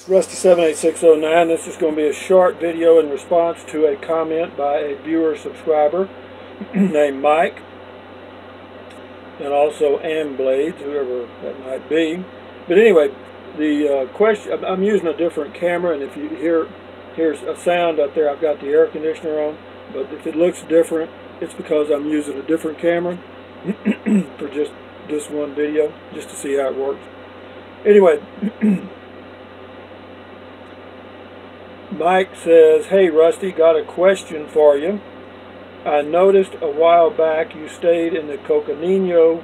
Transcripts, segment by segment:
Rusty78609. This is going to be a short video in response to a comment by a viewer subscriber named Mike, and also Amblades, whoever that might be. But anyway, the question, I'm using a different camera, and if you here's a sound out there, I've got the air conditioner on, but if it looks different, it's because I'm using a different camera for just this one video, just to see how it works. Anyway, Mike says, "Hey Rusty, got a question for you. I noticed a while back you stayed in the Coconino,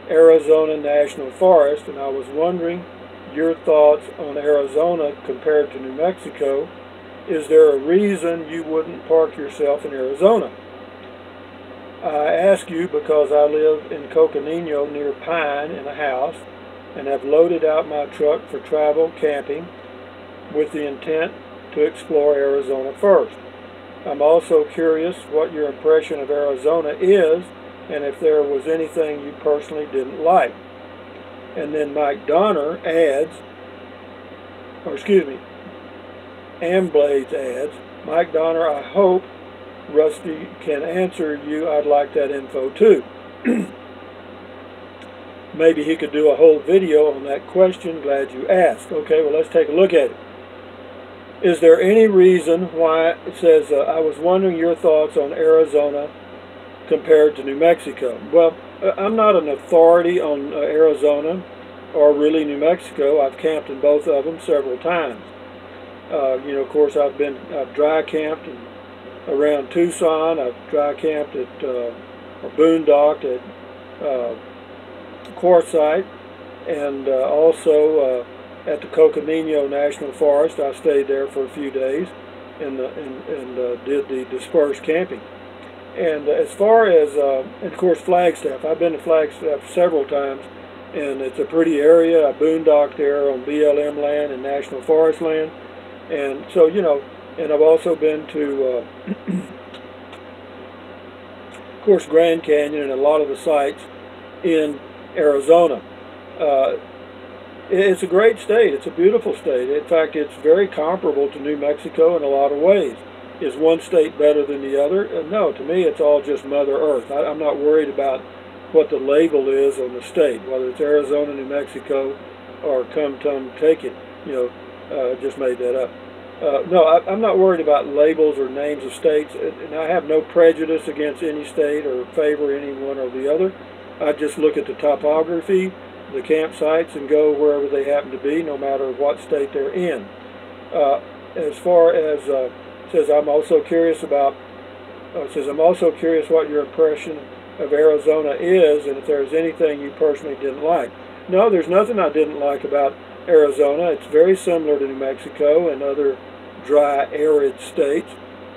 Arizona National Forest, and I was wondering your thoughts on Arizona compared to New Mexico. Is there a reason you wouldn't park yourself in Arizona? I ask you because I live in Coconino near Pine in a house and have loaded out my truck for travel camping with the intent to explore Arizona first. I'm also curious what your impression of Arizona is and if there was anything you personally didn't like." And then Mike Donner adds, Amblades adds, "Mike Donner, I hope Rusty can answer you. I'd like that info too." Maybe he could do a whole video on that question. Glad you asked. Okay, well, let's take a look at it. Is there any reason why, it says, I was wondering your thoughts on Arizona compared to New Mexico. Well, I'm not an authority on Arizona or really New Mexico. I've camped in both of them several times. Of course, I've dry camped around Tucson. I've dry camped at, or boondocked at Quartzsite, and also at the Coconino National Forest. I stayed there for a few days and did the dispersed camping. And as far as, and of course, Flagstaff. I've been to Flagstaff several times, and it's a pretty area. I boondocked there on BLM land and National Forest land. And so, and I've also been to, of course, Grand Canyon and a lot of the sites in Arizona. It's a great state. It's a beautiful state. In fact, it's very comparable to New Mexico in a lot of ways. Is one state better than the other? No, to me it's all just Mother Earth. I'm not worried about what the label is on the state, whether it's Arizona, New Mexico, or come take it. Just made that up. No, I'm not worried about labels or names of states, and I have no prejudice against any state or favor any one or the other. I just look at the topography, the campsites, and go wherever they happen to be, no matter what state they're in. As far as says, I'm also curious what your impression of Arizona is, and if there's anything you personally didn't like. No, there's nothing I didn't like about Arizona. It's very similar to New Mexico and other dry, arid states.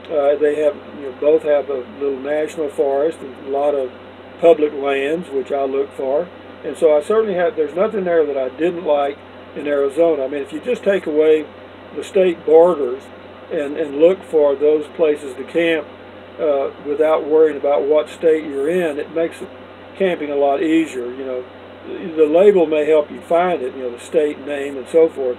They have, both have a little national forest and a lot of public lands, which I look for. And so I certainly there's nothing there that I didn't like in Arizona. I mean, if you just take away the state borders and look for those places to camp without worrying about what state you're in, it makes camping a lot easier. The label may help you find it, the state name and so forth.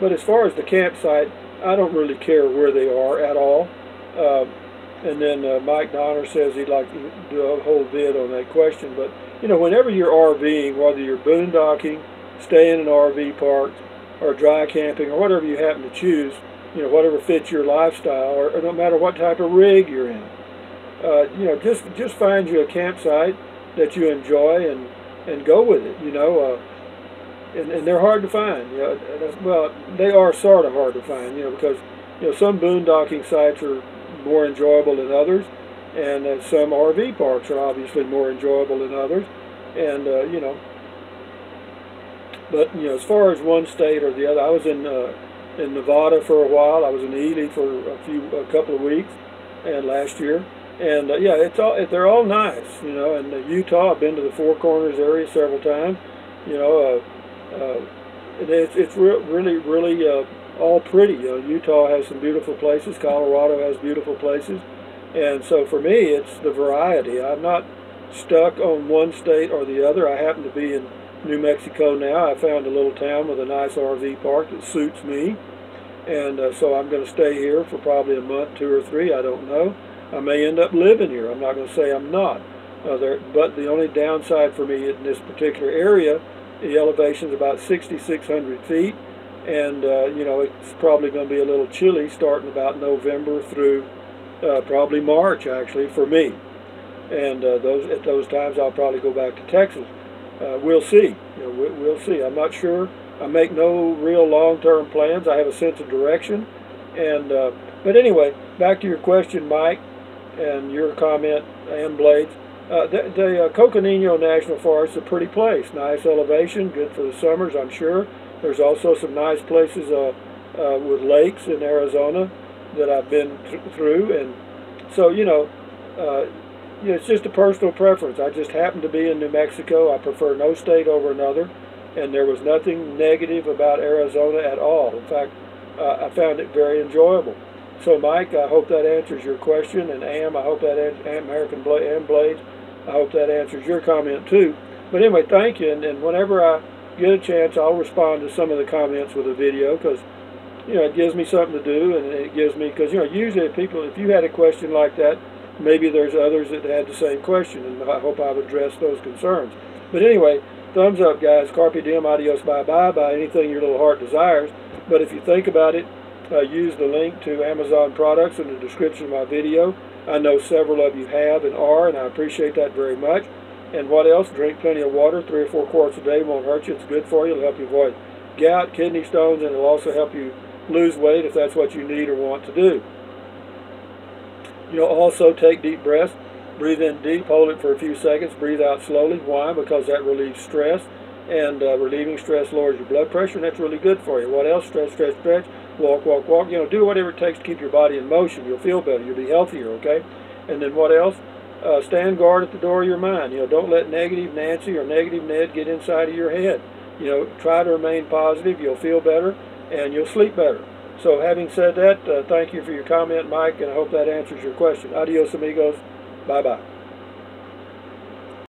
But as far as the campsite, I don't really care where they are at all. And then Mike Donner says he'd like to do a whole vid on that question. But, whenever you're RVing, whether you're boondocking, staying in an RV park, or dry camping, or whatever you happen to choose, whatever fits your lifestyle, or no matter what type of rig you're in, just find you a campsite that you enjoy and go with it, and they're hard to find. Well, they are sort of hard to find, because some boondocking sites are more enjoyable than others, and some RV parks are obviously more enjoyable than others, and but as far as one state or the other, I was in Nevada for a while. I was in Ely for a couple of weeks, and last year, and yeah, they're all nice, And Utah, I've been to the Four Corners area several times, it's really all pretty. Utah has some beautiful places. Colorado has beautiful places, and so for me, it's the variety. I'm not stuck on one state or the other. I happen to be in New Mexico now. I found a little town with a nice RV park that suits me, and so I'm going to stay here for probably a month, 2 or 3, I don't know. I may end up living here. I'm not going to say I'm not. But the only downside for me in this particular area, the elevation is about 6,600 feet, and you know, it's probably going to be a little chilly starting about November through probably March, actually, for me. And at those times I'll probably go back to Texas. We'll see. You know, we'll see. I'm not sure. I make no real long-term plans. I have a sense of direction. And but anyway, back to your question, Mike, and your comment, and Blades. The Coconino National Forest is a pretty place. Nice elevation, good for the summers, I'm sure. There's also some nice places with lakes in Arizona that I've been through, and so you know, it's just a personal preference. I just happen to be in New Mexico. I prefer no state over another, and there was nothing negative about Arizona at all. In fact, I found it very enjoyable. So, Mike, I hope that answers your question, and I hope that American Blades, I hope that answers your comment too. But anyway, thank you, and whenever I get a chance, I'll respond to some of the comments with a video, because you know, it gives me something to do, and it gives me, because you know, usually people, if you had a question like that, maybe there's others that had the same question, and I hope I've addressed those concerns. But anyway, thumbs up, guys. Carpe diem, adios, bye-bye. Buy anything your little heart desires. But if you think about it, use the link to Amazon products in the description of my video. I know several of you have and are, and I appreciate that very much. And what else? Drink plenty of water. 3 or 4 quarts a day won't hurt you. It's good for you. It'll help you avoid gout, kidney stones, and it'll also help you lose weight if that's what you need or want to do. You know, also take deep breaths. Breathe in deep, hold it for a few seconds, breathe out slowly. Why? Because that relieves stress, and relieving stress lowers your blood pressure, and that's really good for you. What else? Stretch, stretch, stretch. Walk, walk, walk. You know, do whatever it takes to keep your body in motion. You'll feel better. You'll be healthier, okay? And then what else? Stand guard at the door of your mind. You know, don't let negative Nancy or negative Ned get inside of your head. You know, try to remain positive. You'll feel better, and you'll sleep better. So having said that, thank you for your comment, Mike, and I hope that answers your question. Adios, amigos. Bye-bye.